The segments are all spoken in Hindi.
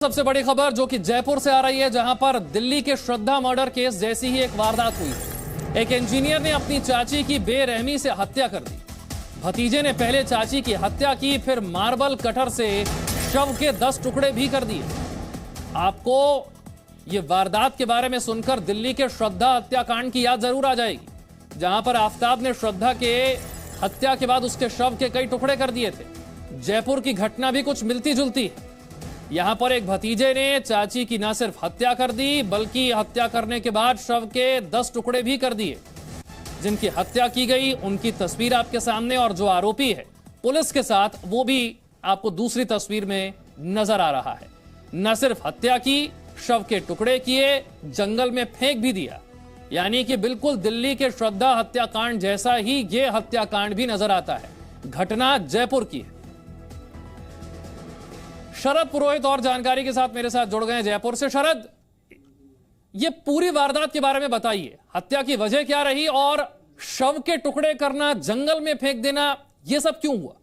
सबसे बड़ी खबर जो कि जयपुर से आ रही है, जहां पर दिल्ली के श्रद्धा मर्डर केस जैसी ही एक वारदात हुई। एक इंजीनियर ने अपनी चाची की बेरहमी से हत्या कर दी। भतीजे ने पहले चाची की हत्या की, फिर मार्बल कटर से शव के 10 टुकड़े भी कर दिए। आपको ये वारदात के बारे में सुनकर दिल्ली के श्रद्धा हत्याकांड की याद जरूर आ जाएगी, जहां पर आफताब ने श्रद्धा के हत्या के बाद उसके शव के कई टुकड़े कर दिए थे। जयपुर की घटना भी कुछ मिलती जुलती है। यहां पर एक भतीजे ने चाची की न सिर्फ हत्या कर दी, बल्कि हत्या करने के बाद शव के 10 टुकड़े भी कर दिए। जिनकी हत्या की गई उनकी तस्वीर आपके सामने, और जो आरोपी है पुलिस के साथ, वो भी आपको दूसरी तस्वीर में नजर आ रहा है। न सिर्फ हत्या की, शव के टुकड़े किए, जंगल में फेंक भी दिया। यानी कि बिल्कुल दिल्ली के श्रद्धा हत्याकांड जैसा ही यह हत्याकांड भी नजर आता है। घटना जयपुर की है। शरद पुरोहित और जानकारी के साथ मेरे साथ जुड़ गए हैं जयपुर से। शरद, ये पूरी वारदात के बारे में बताइए। हत्या की वजह क्या रही और शव के टुकड़े करना, जंगल में फेंक देना, ये सब क्यों हुआ?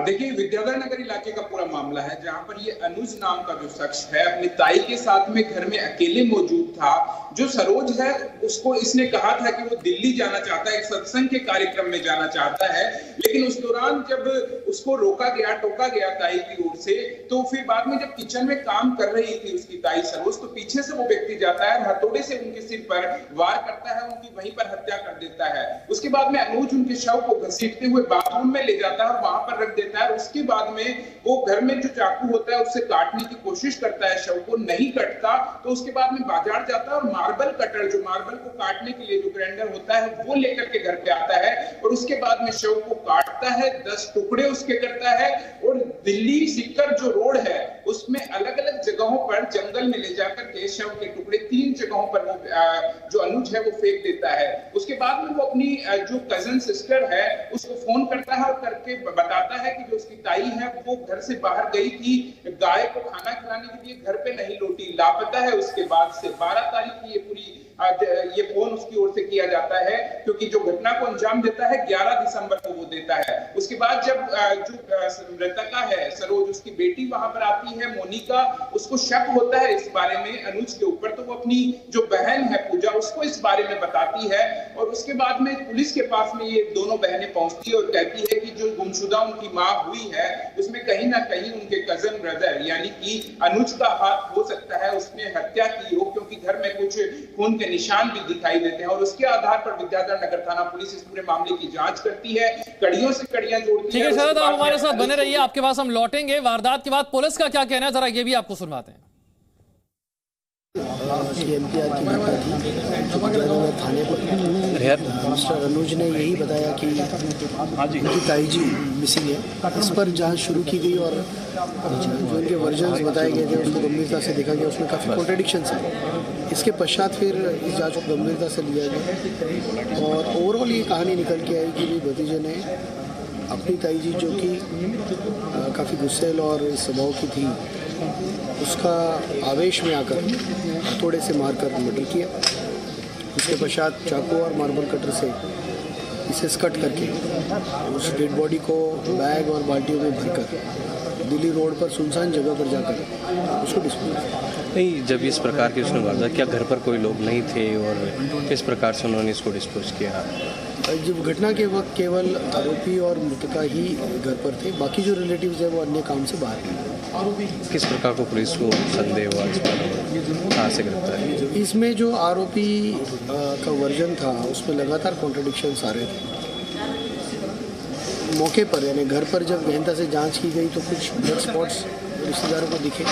देखिए, विद्याधर नगर इलाके का पूरा मामला है, जहां पर ये अनुज नाम का जो शख्स है अपनी ताई के साथ में घर में अकेले मौजूद था। जो सरोज है उसको इसने कहा था कि वो दिल्ली जाना चाहता है, एक सत्संग के कार्यक्रम में जाना चाहता है, लेकिन उस दौरान जब उसको रोका गया, टोका गया ताई की ओर से, तो फिर बाद में जब किचन में काम कर रही थी उसकी ताई सरोज, तो पीछे से वो व्यक्ति जाता है, हथौड़े से उनके सिर पर वार करता है, उनकी वहीं पर हत्या कर देता है। उसके बाद में अनुज उनके शव को घसीटते हुए बाथरूम में ले जाता है और वहां पर रख देता है। उसके बाद में वो घर में जो चाकू होता है उससे काटने की कोशिश करता है, शव को नहीं कटता, तो उसके बाद में बाजार जाता है और मार्बल कटर, जो मार्बल को काटने के लिए जो ग्राइंडर होता है, वो लेकर के घर पे आता है और उसके बाद में शव को काटता है, 10 टुकड़े उसके करता है और दिल्ली सिक्कर जो रोड है उसमें अलग अलग जगहों पर जंगल में ले जाकर के शव के टुकड़े 3 जगहों पर वो जो अनुज है वो फेंक देता है। उसके बाद में वो अपनी जो कजन सिस्टर है उसको फोन करता है और करके बताता है कि जो उसकी ताई है वो घर से बाहर गई थी, गाय को खाना खिलाने के लिए घर पे नहीं लौटी, लापता है। उसके बाद से 12 तारीख की ये फोन उसकी ओर से किया जाता है, क्योंकि जो घटना को अंजाम देता है 11 दिसंबर को वो देता है। उसके बाद जब जो मृतका है सरोज, उसकी बेटी वहां पर आती है मोनिका, उसको शक होता है इस बारे में अनुज के ऊपर, तो वो अपनी जो बहन है पूजा उसको इस बारे में बताती है और उसके बाद में पुलिस के पास में ये दोनों बहनें पहुंचती है और कहती है कि जो गुमशुदा उनकी मां हुई है उसमें कहीं ना कहीं उनके कजन ब्रदर यानी कि अनुज का हाथ हो सकता है, उसने हत्या की हो, क्योंकि घर में कुछ खून के निशान भी दिखाई देते हैं। और उसके आधार पर विद्याधर नगर थाना पुलिस इस पूरे मामले की जांच करती है, कड़ियों से कड़ियां जोड़ती है। ठीक है शरद, आप हमारे साथ बने रहिए, आपके पास हम लौटेंगे। वारदात के बाद पुलिस का क्या कहना है, जरा ये भी आपको सुनवाते हैं। एमपीआर की घटना थी जो थाने पर मिस्टर अनुज ने यही बताया कि उनकी ताई जी मिसिंग है। इस पर जांच शुरू की गई और जो उनके वर्जन्स बताए गए थे उसको गंभीरता से देखा गया, उसमें काफ़ी कॉन्ट्रडिक्शंस हैं। इसके पश्चात फिर इस जांच को गंभीरता से लिया गया और ओवरऑल ये कहानी निकल के आई कि भतीजे ने अपनी ताई जी जो कि काफ़ी गुस्सेल और इस स्वभाव की थी, उसका आवेश में आकर हथौड़े से मारकर मर्डर किया। उसके पश्चात चाकू और मार्बल कटर से इसे स्कट करके उस डेड बॉडी को बैग और बाल्टियों में भरकर दिल्ली रोड पर सुनसान जगह पर जाकर उसको डिस्पोज किया। नहीं, जब इस प्रकार की उसने वारदात, क्या घर पर कोई लोग नहीं थे और किस प्रकार से उन्होंने इसको डिस्पोज किया? जब घटना के वक्त केवल आरोपी और मृतका ही घर पर थे, बाकी जो रिलेटिव्स हैं वो अन्य काम से बाहर हैं। किस प्रकार को पुलिस को संदेह हुआ इस पर, कहाँ से गिरफ्तार है? इसमें जो आरोपी का वर्जन था उसमें लगातार कॉन्ट्रडिक्शंस आ रहे थे। मौके पर यानी घर पर जब गहनता से जांच की गई तो कुछ ब्लड स्पॉट्स रिश्तेदारों को दिखे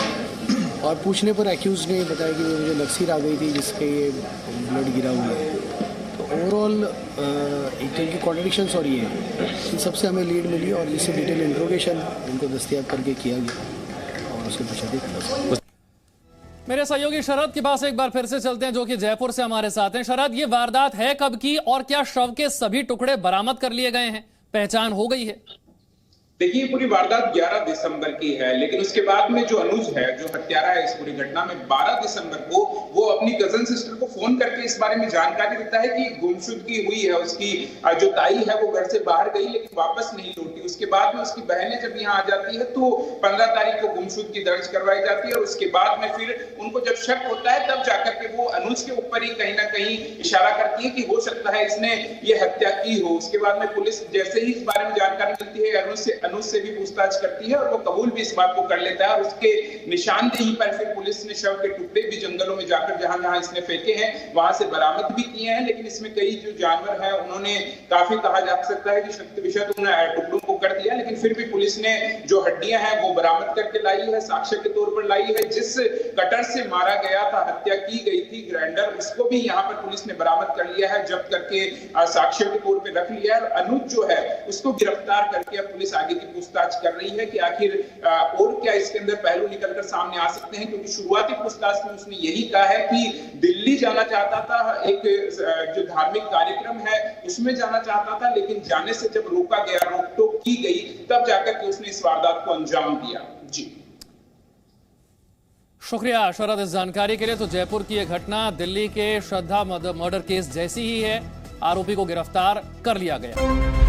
और पूछने पर एक्यूज ने बताया कि मुझे लक्सीर आ गई थी जिसके ये ब्लड गिरा हुआ है। तो ओवरऑल एक तरह की कॉन्ट्रडिक्शंस और ये इन सबसे हमें लीड मिली और जिससे डिटेल इंट्रोगेशन उनको दस्तयाब करके किया गया और उसके पश्चात मेरे सहयोगी शरद के पास एक बार फिर से चलते हैं, जो कि जयपुर से हमारे साथ हैं। शरद, ये वारदात है कब की और क्या शव के सभी टुकड़े बरामद कर लिए गए हैं, पहचान हो गई है? देखिए, पूरी वारदात 11 दिसंबर की है, लेकिन उसके बाद में जो अनुज है, जो हत्यारा है इस पूरी घटना में, 12 दिसंबर को वो अपनी कजन सिस्टर को फोन करके इस बारे में जानकारी देता है कि गुमशुदगी हुई है। उसकी जो ताई है वो घर से बाहर गई लेकिन वापस नहीं लौटी। उसके बाद में उसकी बहनें जब यहाँ आ जाती है तो 15 तारीख को गुमशुदगी दर्ज करवाई जाती है और उसके बाद में फिर उनको जब शक होता है तब जाकर के वो अनुज के ऊपर ही कहीं ना कहीं इशारा करती है कि हो सकता है इसने ये हत्या की हो। उसके बाद में पुलिस जैसे ही इस बारे में जानकारी मिलती है अनुज से भी पूछताछ करती है और वो कबूल भी इस बात को कर लेता है और उसके निशानदेही पर फिर पुलिस ने शव के टुकड़े भी जंगलों में जाकर जहां इसने फेंके हैं वहां से बरामद भी किए हैं। लेकिन इसमें कई जो जानवर हैं उन्होंने काफी, कहा जा सकता है कि शत प्रतिशत टुकड़ों को कर दिया, लेकिन फिर भी पुलिस ने जो हड्डियां हैं वो बरामद करके लाई है, साक्ष्य के तौर पर लाई है। जिस कटर से मारा गया था, हत्या की गई थी, ग्राइंडर, उसको भी यहाँ पर पुलिस ने बरामद कर लिया है, जब्त करके साक्ष्य के तौर पर रख लिया है। अनुज जो है उसको गिरफ्तार करके अब पुलिस आगे की पूछताछ कर रही है कि आखिर और क्या इसके अंदर पहलू निकलकर सामने आ सकते हैं, क्योंकि शुरुआती पूछताछ में उसने यही कहा है कि दिल्ली जाना चाहता था, एक जो धार्मिक कार्यक्रम है उसमें जाना चाहता था, लेकिन जाने से जब रोका गया, रोक टोक की गई, तब जाकर के उसने इस वारदात को अंजाम दिया। जी, शुक्रिया शरद इस जानकारी के लिए। तो जयपुर की यह घटना दिल्ली के श्रद्धा मर्डर केस जैसी ही है, आरोपी को गिरफ्तार कर लिया गया।